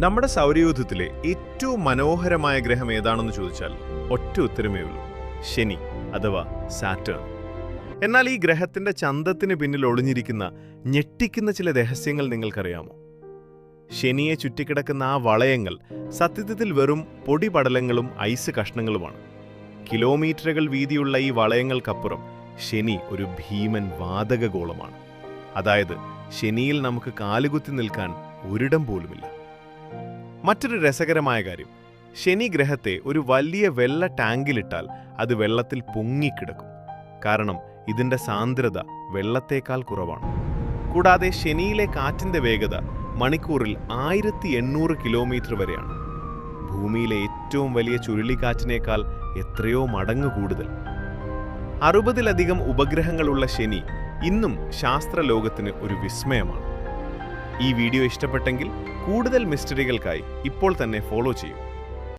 നമ്മുടെ സൗരയൂഥത്തിലെ ഏറ്റവും മനോഹരമായ ഗ്രഹം ഏതാണെന്ന് ചോദിച്ചാൽ ഒറ്റ ഉത്തരമേ ഉള്ളൂ: ശനി അഥവാ സാറ്റേൺ. എന്നാൽ ഈ ഗ്രഹത്തിന്റെ ചന്തത്തിന് പിന്നിൽ ഒളിഞ്ഞിരിക്കുന്ന ഞെട്ടിക്കുന്ന ചില രഹസ്യങ്ങൾ നിങ്ങൾക്കറിയാമോ? ശനിയെ ചുറ്റിക്കിടക്കുന്ന ആ വളയങ്ങൾ സത്യത്തിൽ വെറും പൊടിപടലങ്ങളും ഐസ് കഷ്ണങ്ങളുമാണ്. കിലോമീറ്ററുകൾ വീതിയുള്ള ഈ വളയങ്ങൾക്കപ്പുറം ശനി ഒരു ഭീമൻ വാതകഗോളമാണ്. അതായത് ശനിയിൽ നമുക്ക് കാലുകുത്തി നിൽക്കാൻ ഒരിടം പോലുമില്ല. മറ്റൊരു രസകരമായ കാര്യം, ശനി ഗ്രഹത്തെ ഒരു വലിയ വെള്ള ടാങ്കിലിട്ടാൽ അത് വെള്ളത്തിൽ പൊങ്ങിക്കിടക്കും. കാരണം ഇതിന്റെ സാന്ദ്രത വെള്ളത്തേക്കാൾ കുറവാണ്. കൂടാതെ ശനിയിലെ കാറ്റിന്റെ വേഗത മണിക്കൂറിൽ 1800 കിലോമീറ്റർ വരെയാണ്. ഭൂമിയിലെ ഏറ്റവും വലിയ ചുഴലിക്കാറ്റിനേക്കാൾ എത്രയോ മടങ്ങ് കൂടുതൽ. 60-ലധികം ഉപഗ്രഹങ്ങളുള്ള ശനി ഇന്നും ശാസ്ത്രലോകത്തിന് ഒരു വിസ്മയമാണ്. ഈ വീഡിയോ ഇഷ്ടപ്പെട്ടെങ്കിൽ കൂടുതൽ മിസ്റ്ററികൾക്കായി ഇപ്പോൾ തന്നെ ഫോളോ ചെയ്യൂ.